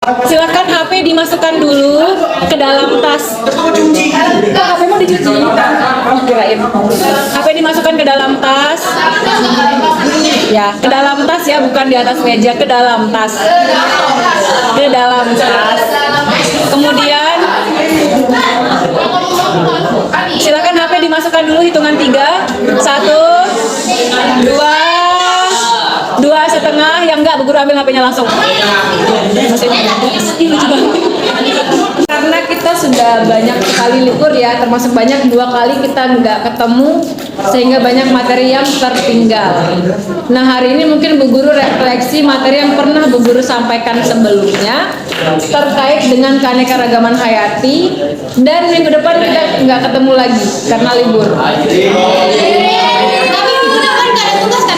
Silakan HP dimasukkan dulu ke dalam tas. HP mau dicuci? Kirain. HP dimasukkan ke dalam tas. Ya, ke dalam tas ya, bukan di atas meja, ke dalam tas. Ke dalam tas. Kemudian silakan HP dimasukkan dulu, hitungan 3. 1, 2 setengah. Yang enggak, Bu Guru ambil HP-nya langsung. Karena kita sudah banyak sekali libur ya, termasuk banyak 2 kali kita nggak ketemu, sehingga banyak materi yang tertinggal. Nah, hari ini mungkin Bu Guru refleksi materi yang pernah Bu Guru sampaikan sebelumnya terkait dengan keanekaragaman hayati, dan minggu depan kita nggak ketemu lagi karena libur. Oke, depan kita nggak ada tugas.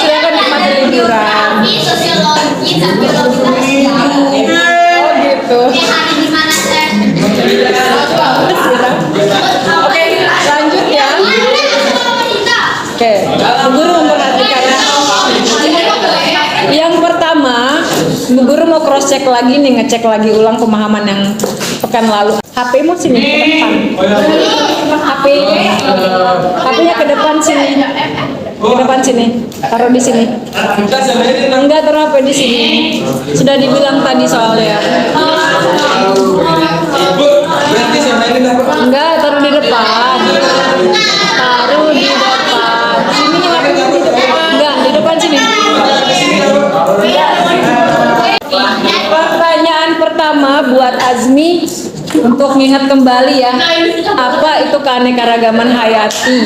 Silakan nikmati liburan. Oh gitu. Oke, lanjut ya. Oke, Bu Guru memperhatikan. Yang pertama, Bu Guru mau cross check lagi nih, ngecek lagi ulang pemahaman yang pekan lalu. HP-mu sini ke depan. HP-nya ke depan sini. Ke depan sini. Taruh di sini. Enggak, taruh HP di sini. Sudah dibilang tadi soalnya. Enggak, taruh di depan. Taruh di depan. Sini HP-nya di depan. Enggak, di depan sini. Pertanyaan pertama buat Azmi untuk mengingat kembali ya, apa itu keanekaragaman hayati?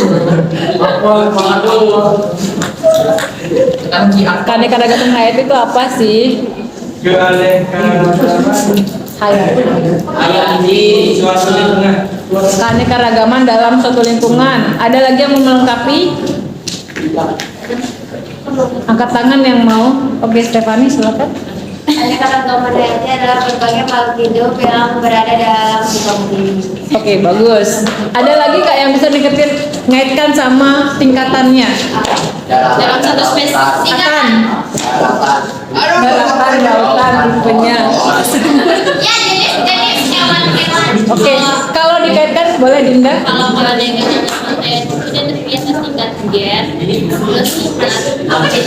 Keanekaragaman hayati itu apa sih? Hayati. Keanekaragaman dalam suatu lingkungan. Ada lagi yang mau melengkapi? Angkat tangan yang mau. Oke, Stefani silakan. Keanekaragaman hayati adalah berbagai makhluk hidup yang berada dalam muka bumi. Oke, bagus. Ada lagi Kak yang bisa ngaitkan sama tingkatannya? Dalam satu spesies. Akan. Daratan, lautan, tipenya. Ya, jenis hewan-hewan. Oke, kalau dikaitkan boleh Dinda? Kalau keanekaragaman hayati itu dia terdiri atas tingkat gen, terus berarti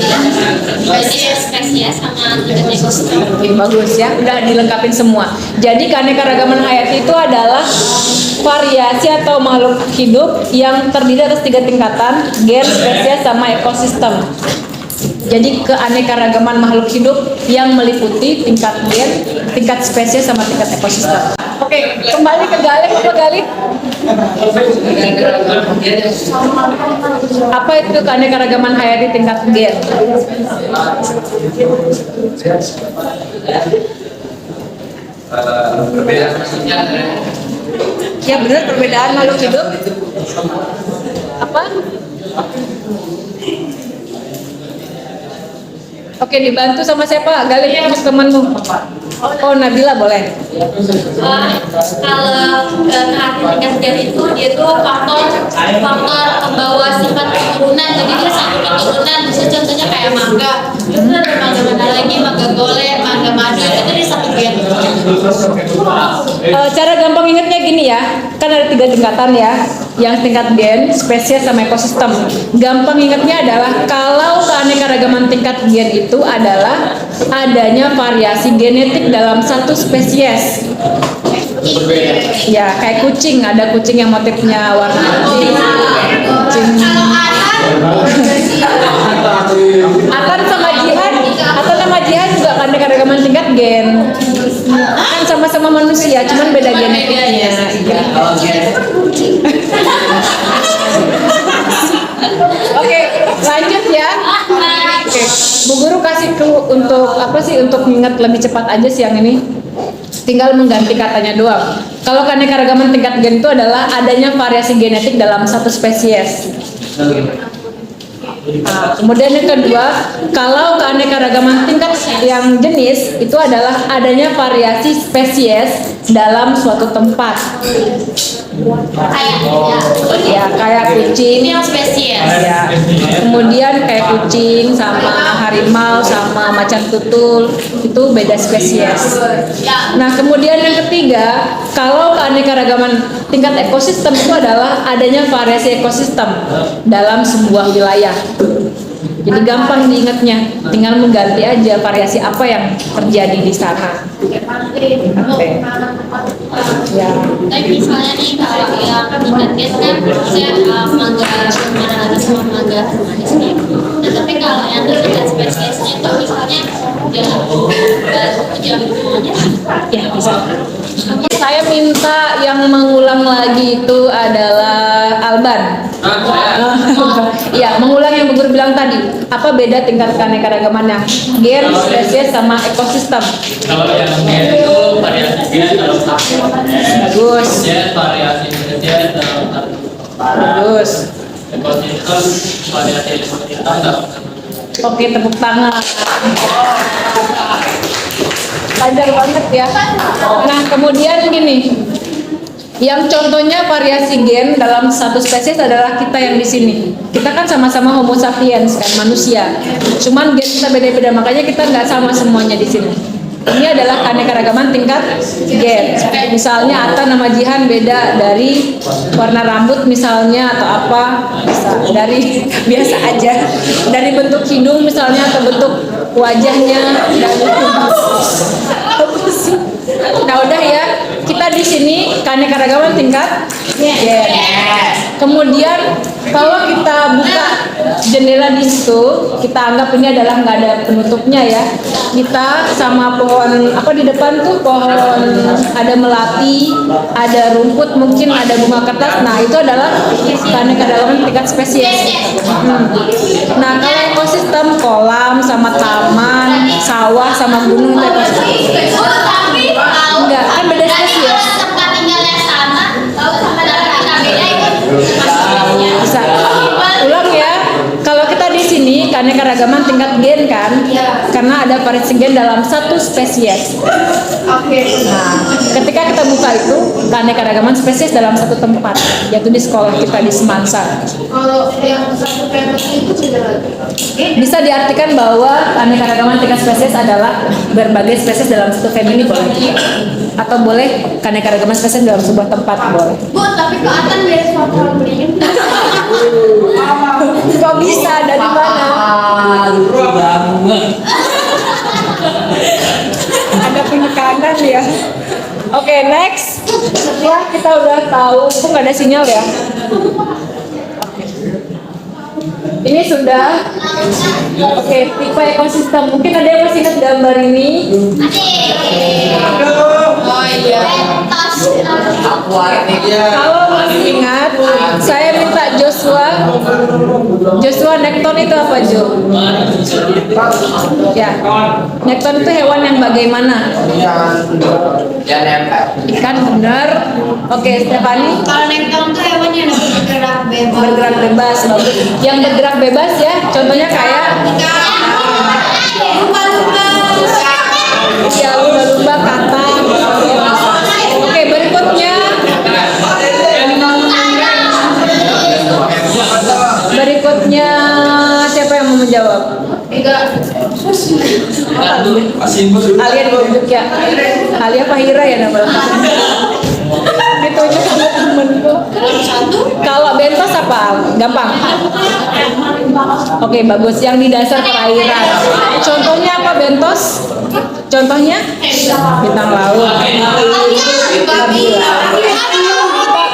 spesies sama tingkat ekosistem. Oke, bagus ya. Udah dilengkapin semua. Jadi keanekaragaman hayati itu adalah variasi atau makhluk hidup yang terdiri atas 3 tingkatan, gen, spesies, sama ekosistem. Jadi keanekaragaman makhluk hidup yang meliputi tingkat gen, tingkat spesies, sama tingkat ekosistem. Oke, kembali ke Galih, apa Galih? Apa itu keanekaragaman hayati tingkat gen? Perbedaan Ya benar, perbedaan makhluk hidup. Apa? Oke, dibantu sama siapa? Galih, temanmu. Oh, Nabila boleh. Kalau tingkat gen itu dia tuh faktor pembawa sifat keturunan. Jadi dia satu keturunan. Bisa contohnya kayak mangga. Terus ada mangga mana lagi, mangga golek, mangga madu, itu di satu gen. Cara gampang ingatnya gini ya, kan ada 3 tingkatan ya, yang tingkat gen, spesies, sama ekosistem. Gampang ingatnya adalah kalau keanekaragaman tingkat gen itu adalah adanya variasi genetik dalam satu spesies. Ya, kayak kucing, ada kucing yang motifnya warna putih. Kucing. Atan sama Jihan, Atan sama Jihan juga keanekaragaman tingkat gen. Kan sama-sama manusia, cuman beda genetiknya. Oke, lanjut ya. Oke, Bu Guru kasih clue untuk apa sih, untuk mengingat lebih cepat aja siang ini. Tinggal mengganti katanya doang. Kalau keanekaragaman tingkat gen itu adalah adanya variasi genetik dalam satu spesies. Nah, kemudian yang kedua, kalau keanekaragaman tingkat yang jenis itu adalah adanya variasi spesies dalam suatu tempat. Ya, kayak kucing. Ini yang spesies. Ya. Kemudian kayak kucing sama harimau sama macan tutul itu beda spesies. Ya. Nah, kemudian yang ketiga, kalau keanekaragaman tingkat ekosistem itu adalah adanya variasi ekosistem dalam sebuah wilayah. Jadi gampang diingatnya, tinggal mengganti aja variasi apa yang terjadi di sana. Ya. Tapi misalnya nih kalau yang tingkat gas kan saya mangga mana sama mangga manis nih. Nah tapi kalau yang tingkat spesiesnya itu misalnya jambunya. Ya, bisa. Saya minta yang mengulang lagi itu adalah Alban. Ya, mengulang yang Bu Guru bilang tadi. Apa beda tingkat keanekaragamannya? Gen, spesies, sama ekosistem. Kalau yang gen itu variasi gen dalam satu. Bagus. Gen variasi spesies dalam satu. Bagus. Ekosistem variasi ekosistem dalam satu. Oke, tepuk tangan. Lancar banget ya. Nah, kemudian gini. Yang contohnya variasi gen dalam satu spesies adalah kita yang di sini. Kita kan sama-sama Homo sapiens kan, manusia. Cuman gen kita beda-beda, makanya kita nggak sama semuanya di sini. Ini adalah keanekaragaman tingkat gen. Misalnya Atta nama Jihan beda dari warna rambut misalnya atau apa, bisa dari biasa aja, dari bentuk hidung misalnya atau bentuk wajahnya dan nah udah ya, kita di sini keanekaragaman tingkat gen. Kemudian kalau kita buka jendela di situ, kita anggap ini adalah nggak ada penutupnya ya. Kita sama pohon apa di depan tuh pohon ada melati, ada rumput, mungkin ada bunga kertas. Nah itu adalah keanekaragaman tingkat spesies. Nah kalau ekosistem kolam sama taman, sawah sama gunung itu ekosistem. Enggak, kan beda spesies. Tempat tinggalnya sama, sama daerah beda itu spesiesnya. Bisa. Ulang ya. Kalau kita di sini keanekaragaman tingkat gen kan, karena ada variasi gen dalam satu spesies. Nah, ketika kita buka itu keanekaragaman spesies dalam satu tempat, yaitu di sekolah kita di Semansa. Kalau yang satu family itu beda lagi. Bisa diartikan bahwa keanekaragaman tingkat spesies adalah berbagai spesies dalam satu family boleh juga. Atau boleh keanekaragaman spesies dalam sebuah tempat boleh. Bu, tapi kok Atan dari suatu beliin? Kok bisa? Dari mana? Banget. Ada penekanan ya. Oke, next. Setelah kita udah tahu, kok nggak ada sinyal ya? Ini sudah. Oke, tipe ekosistem. Mungkin ada yang masih ingat gambar ini? Oh iya. Kalau masih ingat, saya minta Joshua nekton itu apa Jo? Ya, nekton itu hewan yang bagaimana? Ikan benar. Oke, Stefani. Kalau nekton tuh hewan yang bergerak bebas. Bergerak bebas, bagus. Yang bergerak bebas ya, contohnya kayak Lumba-lumba. ya lumba-lumba, kata. Oke, berikutnya. Berikutnya siapa yang mau menjawab? Alia ditunjuk ya. Alia Fahira ya nama lengkapnya. Ditunjuk sama temenku. Kalau bentos apa? Gampang. Oke, bagus. Yang di dasar perairan. Contohnya apa bentos? Contohnya bintang laut.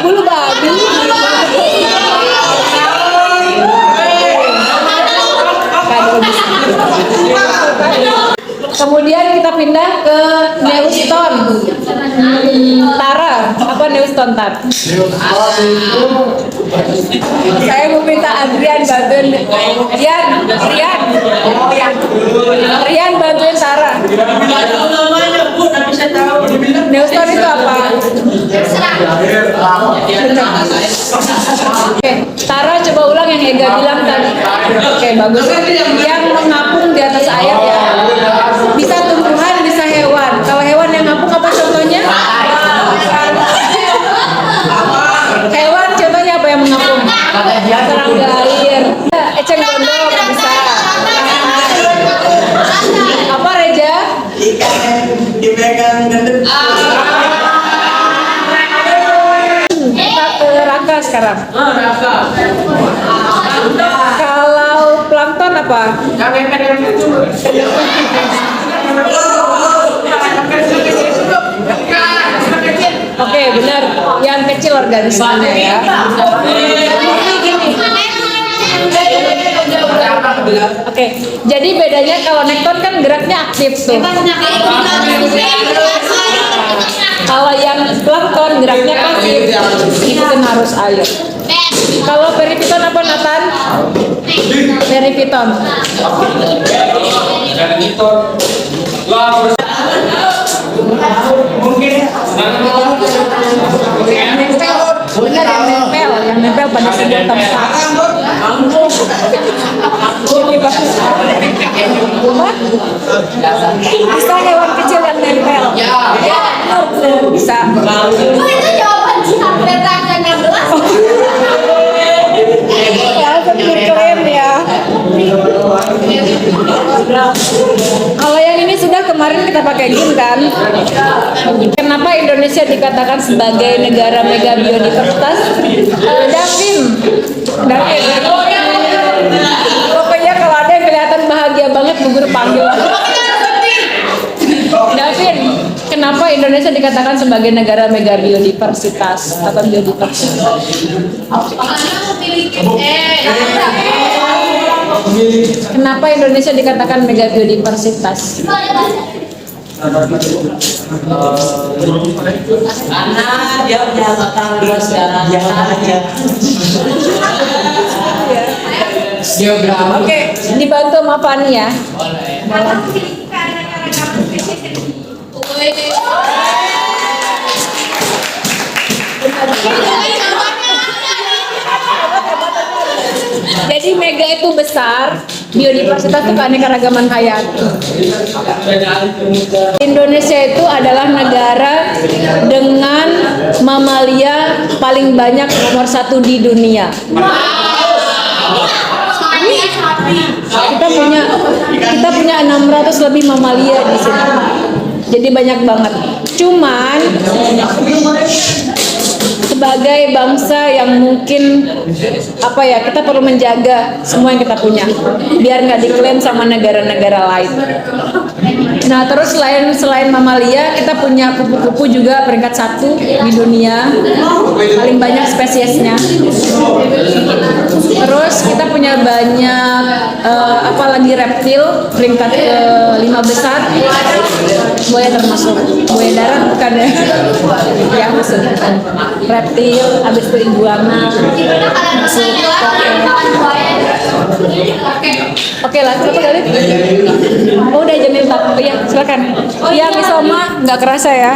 Bulu babi. Kemudian kita pindah ke Neuston. Tara, apa Neuston Tar? Saya mau minta Adrian bantuin. Rian bantuin Tara. Neuston itu apa? Oke, Tara coba ulang yang Ega bilang tadi. Oke, bagus. Yang mengapung di atas air ya. Bisa tumbuhan, bisa hewan. Kalau hewan yang ngapung apa contohnya? Serangga air. Eceng gondok bisa. Apa Reja? Dipegang gendut. Kita ke Raka sekarang. Kalau plankton apa? Oke, benar. Yang kecil organismenya ya. Oke, jadi bedanya kalau nekton kan geraknya aktif tuh. Kalau yang plankton geraknya pasif, ikutin arus air. Kalau perifiton apa Nathan? Perifiton. Benar yang nempel pada sebuah tempat. Bisa hewan kecil yang nempel. Bisa. Itu jawaban Cihapret yang 16. Langsung diklaim ya. Kalau yang ini sudah kemarin kita pakai gin kan. Kenapa Indonesia dikatakan sebagai negara mega biodiversitas? Davin. Pokoknya kalau ada yang kelihatan bahagia banget, Bu Guru panggil. Davin, kenapa Indonesia dikatakan sebagai negara mega biodiversitas atau biodiversitas? Kenapa Indonesia dikatakan mega biodiversitas? Karena dia punya total luas darahnya aja. Geografi. Oke, dibantu sama Fani ya. Jadi mega itu besar, biodiversitas itu keanekaragaman hayati. Indonesia itu adalah negara dengan mamalia paling banyak nomor 1 di dunia. Kita punya 600 lebih mamalia di sini. Jadi banyak banget. Cuman sebagai bangsa yang mungkin kita perlu menjaga semua yang kita punya biar nggak diklaim sama negara-negara lain. Nah terus selain mamalia kita punya kupu-kupu juga peringkat 1 di dunia, paling banyak spesiesnya. Terus kita punya banyak apalagi reptil peringkat ke-5 besar. Buaya termasuk, buaya darat bukan ya? Ya masuk. Reptil, habis itu iguana. Oke lah, siapa kali? Oh udah jam 4. Oh iya, silakan. Iya, Miss Oma, nggak kerasa ya.